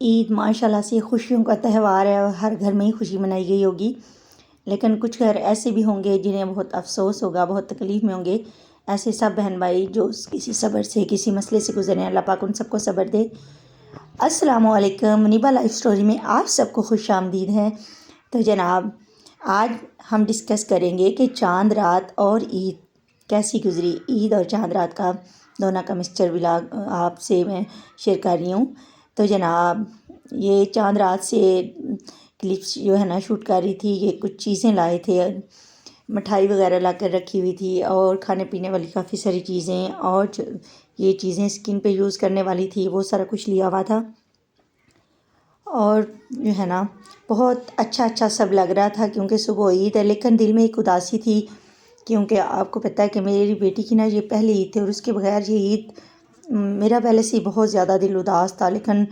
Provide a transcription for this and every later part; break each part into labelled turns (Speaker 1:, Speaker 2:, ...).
Speaker 1: عید ماشاءاللہ سے خوشیوں کا تہوار ہے اور ہر گھر میں ہی خوشی منائی گئی ہوگی، لیکن کچھ گھر ایسے بھی ہوں گے جنہیں بہت افسوس ہوگا، بہت تکلیف میں ہوں گے۔ ایسے سب بہن بھائی جو کسی صبر سے کسی مسئلے سے گزرے ہیں، اللہ پاک ان سب کو صبر دے۔ السلام علیکم، منیبا لائف سٹوری میں آپ سب کو خوش آمدید ہے۔ تو جناب آج ہم ڈسکس کریں گے کہ چاند رات اور عید کیسی گزری۔ عید اور چاند رات کا دونوں کا مسٹر ولاگ آپ سے میں شیئر کر رہی ہوں۔ تو جناب یہ چاند رات سے کلپس جو ہے نا شوٹ کر رہی تھی، یہ کچھ چیزیں لائے تھے، مٹھائی وغیرہ لا کر رکھی ہوئی تھی اور کھانے پینے والی کافی ساری چیزیں، اور یہ چیزیں اسکن پہ یوز کرنے والی تھی، وہ سارا کچھ لیا ہوا تھا۔ اور جو ہے نا بہت اچھا سب لگ رہا تھا کیونکہ صبح عید ہے، لیکن دل میں ایک اداسی تھی کیونکہ آپ کو پتہ ہے کہ میری بیٹی کی نا یہ پہلی عید تھی اور اس کے بغیر یہ عید میرا پہلے سے بہت زیادہ دل اداس تھا، لیکن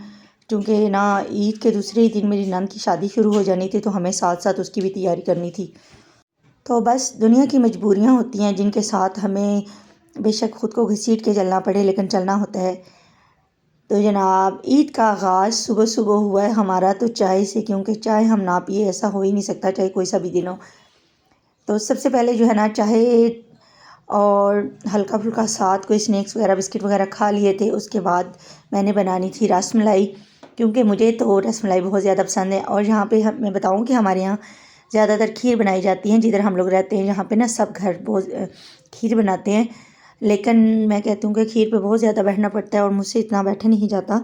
Speaker 1: چونکہ نا عید کے دوسرے ہی دن میری نند کی شادی شروع ہو جانی تھی تو ہمیں ساتھ ساتھ اس کی بھی تیاری کرنی تھی۔ تو بس دنیا کی مجبوریاں ہوتی ہیں جن کے ساتھ ہمیں بے شک خود کو گھسیٹ کے چلنا پڑے، لیکن چلنا ہوتا ہے۔ تو جناب عید کا آغاز صبح ہوا ہے ہمارا تو چائے سے، کیونکہ چائے ہم نہ پیے ایسا ہو ہی نہیں سکتا، چاہے کوئی سا بھی دن ہو۔ تو سب سے پہلے جو ہے نا چائے اور ہلکا پھلکا ساتھ کوئی اسنیکس وغیرہ بسکٹ وغیرہ کھا لیے تھے۔ اس کے بعد میں نے بنانی تھی رس ملائی، کیونکہ مجھے تو رس ملائی بہت زیادہ پسند ہے۔ اور یہاں پہ میں بتاؤں کہ ہمارے یہاں زیادہ تر کھیر بنائی جاتی ہیں، جدھر ہم لوگ رہتے ہیں یہاں پہ نا سب گھر بہت کھیر بناتے ہیں، لیکن میں کہتی ہوں کہ کھیر پہ بہت زیادہ بیٹھنا پڑتا ہے اور مجھ سے اتنا بیٹھا نہیں جاتا۔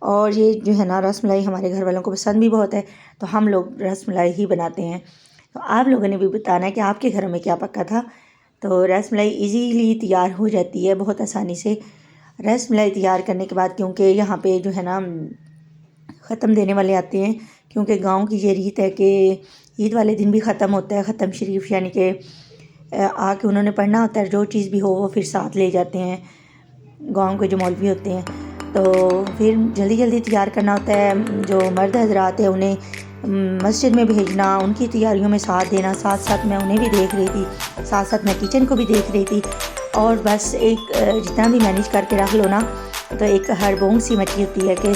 Speaker 1: اور یہ جو ہے نا رس ملائی ہمارے گھر والوں کو پسند بھی بہت ہے، تو ہم لوگ رس ملائی ہی بناتے ہیں۔ تو آپ لوگوں نے بھی بتانا ہے کہ آپ کے گھروں میں کیا پکا تھا۔ تو رس ملائی ایزیلی تیار ہو جاتی ہے بہت آسانی سے۔ رس ملائی تیار کرنے کے بعد کیونکہ یہاں پہ جو ہے نا ختم دینے والے آتے ہیں، کیونکہ گاؤں کی یہ ریت ہے کہ عید والے دن بھی ختم ہوتا ہے، ختم شریف، یعنی کہ آ کے انہوں نے پڑھنا ہوتا ہے، جو چیز بھی ہو وہ پھر ساتھ لے جاتے ہیں گاؤں کے جو مولوی ہوتے ہیں۔ تو پھر جلدی تیار کرنا ہوتا ہے، جو مرد حضرات ہیں انہیں مسجد میں بھیجنا، ان کی تیاریوں میں ساتھ دینا، ساتھ میں انہیں بھی دیکھ رہی تھی، ساتھ میں کچن کو بھی دیکھ رہی تھی۔ اور بس ایک جتنا بھی مینیج کر کے رکھ لو نا، تو ایک ہر بونگ سی مچی ہوتی ہے کہ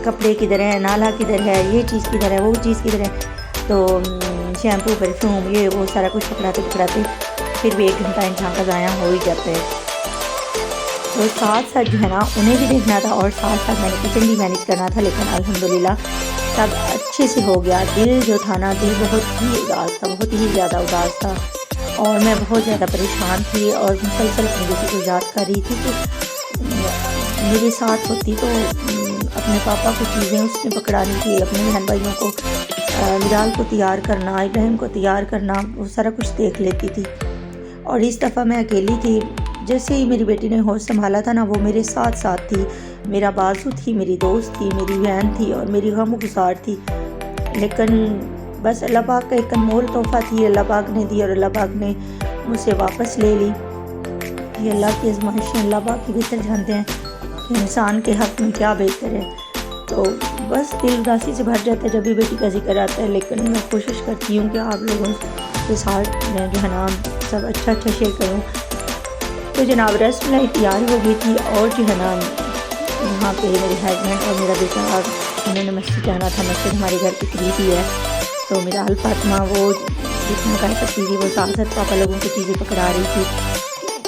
Speaker 1: کپڑے کدھر ہے، نالا کدھر ہے، یہ چیز کدھر ہے، وہ چیز کدھر ہے۔ تو شیمپو، پرفیوم، یہ وہ سارا کچھ پکڑاتے پھر بھی 1 گھنٹہ انسان کا ضائع ہو ہی جاتا ہے۔ تو ساتھ جو ہے نا انہیں بھی دیکھنا تھا اور ساتھ میں نے کچن بھی مینیج کرنا تھا، لیکن الحمدللہ سب اچھے سے ہو گیا۔ دل جو تھا نا، دل بہت ہی اداس تھا، بہت ہی زیادہ اداس تھا، اور میں بہت زیادہ پریشان تھی اور مسلسل اپنی بیٹی کو یاد کر رہی تھی کہ میرے ساتھ ہوتی تو اپنے پاپا کو چیزیں اس نے پکڑانی تھی، اپنے بہن بھائیوں کو، بلال کو تیار کرنا، ابراہیم کو تیار کرنا، وہ سارا کچھ دیکھ لیتی تھی۔ اور اس دفعہ میں اکیلی تھی۔ جیسے ہی میری بیٹی نے ہوش سنبھالا تھا نا، وہ میرے ساتھ تھی، میرا بازو تھی، میری دوست تھی، میری بہن تھی اور میری غم گسار تھی۔ لیکن بس اللہ پاک کا ایک انمول تحفہ تھی، اللہ پاک نے دی اور اللہ پاک نے مجھ سے واپس لے لی۔ یہ اللہ کی آزمائش ہے، اللہ پاک کی بہتر جانتے ہیں کہ انسان کے حق میں کیا بہتر ہے۔ تو بس دل اداسی سے بھر جاتا ہے جب بھی بیٹی کا ذکر آتا ہے، لیکن میں کوشش کرتی ہوں کہ آپ لوگوں کے ساتھ میں جو ہے نا سب اچھا شیئر کروں۔ تو جناب رس ملائی تیار ہو گئی تھی، اور جو ہے نا یہاں پہ میرے ہسبینڈ اور میرا بیٹا، انہوں نے مسجد جانا تھا، مسجد ہمارے گھر کے قریب ہی ہے۔ تو میرا الفاطمہ وہ جتنا کر سکتی تھی وہ ساتھ پاپا لوگوں کی چیزیں پکڑا رہی تھی،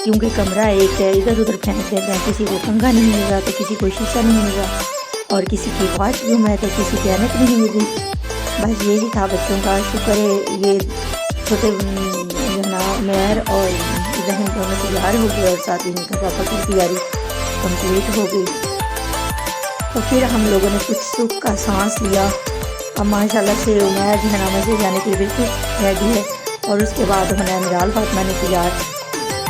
Speaker 1: کیونکہ کمرہ ایک ہے، ادھر ادھر پھینک دیتے ہیں، کسی کو کنگھا نہیں مل رہا تو کسی کو شیشہ نہیں مل رہا، اور کسی کی واچ گم ہے تو کسی کی اینک نہیں مل رہی۔ بس یہی تھا بچوں کا، شکر ہے یہ چھوٹے جو ہے نا عمیر اور ابراہیم دونوں تیار ہو گئے اور ساتھ ہی ان کا پاپا کی تیاری کمپلیٹ ہو گئی۔ تو پھر ہم لوگوں نے کچھ سکھ کا سانس لیا۔ اب ماشاءاللہ سے عمیر جو ہے نا مسجد جانے کے لیے بالکل ریڈی ہے، اور اس کے بعد ہمیں میرا فاطمہ نے تیار۔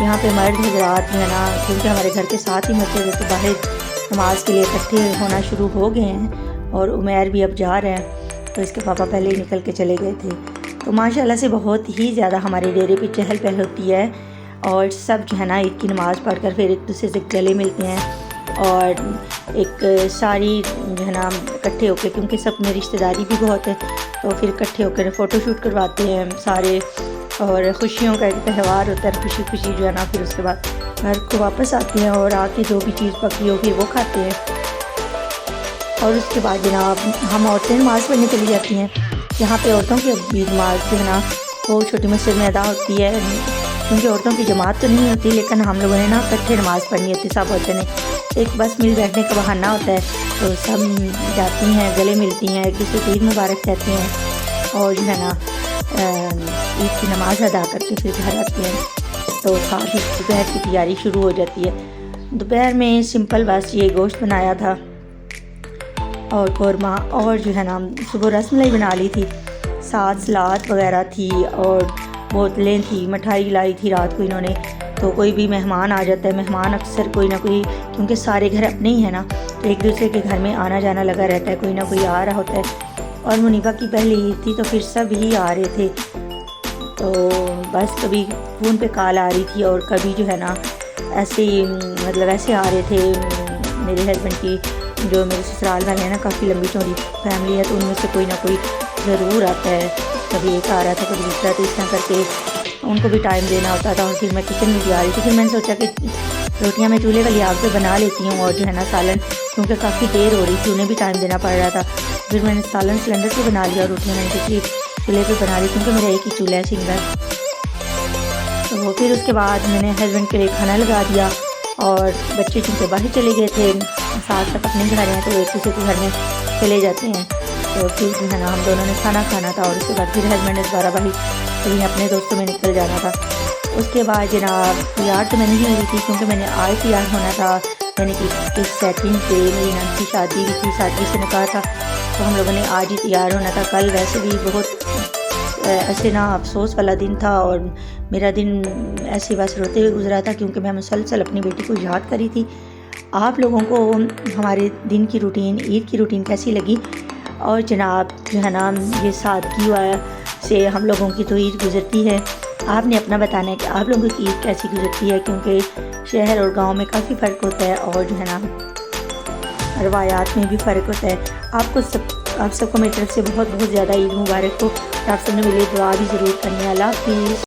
Speaker 1: یہاں پہ مرد حضرات جو ہے نا، کیونکہ ہمارے گھر کے ساتھ ہی مسجد ہے تو باہر نماز کے لیے اکٹھے ہونا شروع ہو گئے ہیں، اور عمیر بھی اب جا رہے ہیں، تو اس کے پاپا پہلے ہی نکل کے چلے گئے تھے۔ تو ماشاءاللہ سے بہت ہی زیادہ ہمارے ڈیرے پہ چہل پہل ہوتی ہے، اور سب جو ہے نا عید کی نماز پڑھ کر پھر ایک دوسرے سے گلے ملتے ہیں، اور ایک ساری جو ہے نا اکٹھے ہو کے، کیونکہ سب میں رشتہ داری بھی بہت ہے، تو پھر اکٹھے ہو کر فوٹو شوٹ کرواتے ہیں سارے، اور خوشیوں کا ایک تہوار ہوتا ہے، خوشی جو ہے نا پھر اس کے بعد گھر کو واپس آتے ہیں اور آ کے جو بھی چیز پکی ہو پھر وہ کھاتے ہیں۔ اور اس کے بعد جناب ہم عورتیں نماز پڑھنے چلی جاتی ہیں. یہاں پہ عورتوں کی بھی نماز جو ہے نا وہ چھوٹی مسجد میں ادا ہوتی ہے، کیونکہ عورتوں کی جماعت تو نہیں ہوتی، لیکن ہم لوگوں نے نا اکٹھے نماز پڑھنی ہوتی سب عورتیں نے. ایک بس مل بیٹھنے کا بہانہ ہوتا ہے، تو سب جاتی ہیں، گلے ملتی ہیں، ایک دوسرے کو عید مبارک کہتے ہیں، اور جو ہے نا عید کی نماز ادا کر کے پھر گھر آتی ہیں. تو ساتھ ہی دوپہر کی تیاری شروع ہو جاتی ہے. دوپہر میں سمپل بس یہ گوشت بنایا تھا اور قورمہ، اور جو ہے نا صبح رس ملائی بنا لی تھی، ساتھ سلاد وغیرہ تھی اور بوتلیں تھی، مٹھائی لائی تھی رات کو انہوں نے. تو کوئی بھی مہمان آ جاتا ہے، مہمان اکثر کوئی نہ کوئی، کیونکہ سارے گھر اپنے ہی ہیں نا، تو ایک دوسرے کے گھر میں آنا جانا لگا رہتا ہے، کوئی نہ کوئی آ رہا ہوتا ہے. اور منیبا کی پہلی عید تھی تو پھر سب ہی آ رہے تھے. تو بس کبھی فون پہ کال آ رہی تھی اور کبھی جو ہے نا ایسے ہی مطلب ایسے آ رہے تھے. میرے ہسبینڈ کی جو میرے سسرال والے ہیں نا کافی لمبی چوڑی فیملی ہے، تو ان میں سے کوئی نہ کوئی ضرور آتا ہے. کبھی ایک آ رہا تھا، کبھی دوسرا، تو اس طرح کر کے ان کو بھی ٹائم دینا ہوتا تھا. اور پھر میں کچن میں بھی آ رہی تھی. پھر میں نے سوچا کہ روٹیاں میں چولہے والی آگ پہ بنا لیتی ہوں، اور جو ہے نا سالن، کیونکہ کافی دیر ہو رہی تھی، انہیں بھی ٹائم دینا پڑ رہا تھا. پھر میں نے سالن سلنڈر پہ بنا لیا، اور روٹیاں میں نے کسی چولہے پہ بنا لی، کیونکہ میرا ایک ہی چولہا ہے سنگل. تو پھر اس کے بعد میں نے ہسبینڈ کے لیے کھانا لگا دیا، اور بچے چونکہ باہر چلے گئے تھے، ساتھ ساتھ اپنے گھر ہیں تو ایک دوسرے کے گھر میں چلے جاتے ہیں. تو پھر جو ہے نا ہم دونوں نے کھانا کھانا تھا، اور اس کے بعد پھر ہسبینڈ نے دوبارہ باہر کہیں اپنے دوستوں میں نکل جانا تھا. اس کے بعد جناب تیار تو میں نہیں ہوئی تھی، کیونکہ میں نے آج تیار ہونا تھا، یعنی کہ اس سیٹنگ پہ میری نند کی شادی بھی تھی، سادگی سے نکاح تھا، تو ہم لوگوں نے آج ہی تیار ہونا تھا. کل ویسے بھی بہت ایسے نا افسوس والا دن تھا، اور میرا دن ایسے بس روتے ہوئے گزرا تھا، کیونکہ میں مسلسل اپنی بیٹی کو یاد کری تھی. آپ لوگوں کو ہمارے دن کی روٹین، عید کی روٹین کیسی لگی؟ اور جناب جو ہے نا یہ سادگی سے ہم لوگوں کی تو عید گزرتی ہے. آپ نے اپنا بتانا ہے کہ آپ لوگوں کی عید کیسی گزرتی ہے، کیونکہ شہر اور گاؤں میں کافی فرق ہوتا ہے، اور جو ہے نا روایات میں بھی فرق ہوتا ہے. آپ سب کو میری طرف سے بہت بہت زیادہ عید مبارک ہو. آپ سب نے میرے لیے دعا بھی ضرور کرنی ہے. اللہ حافظ.